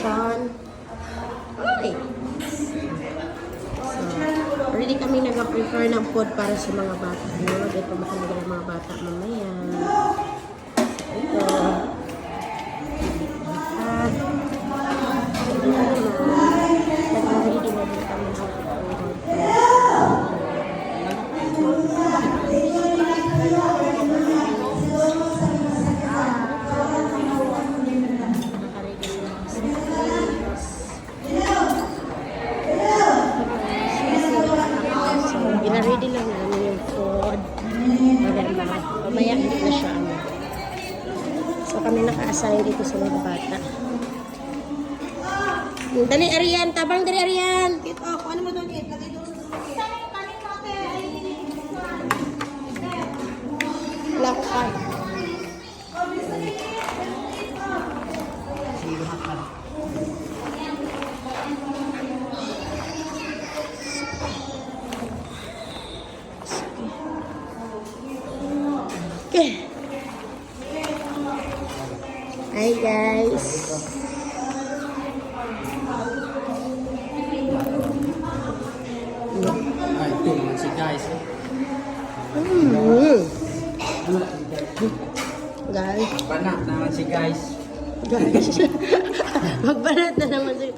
lotion. Okay. So, already kami nag-prepare ng food para sa mga bata. No? Dito makamagay ang mga bata mamaya. Ito. At, ito naman. Nag-ready na din kami ng food. Ready lang namin yung food. Mamaya hindi na siya. So kami naka-assign dito sa mga bata. Dali Arian, tabang dali Arian. Ito ako, ano mo doon? Lagay doon sa susunod. Lakad. Okay. Hi guys. Ay, ito naman si guys. Guys. Banat naman si guys. Guys. Magbanat na naman si...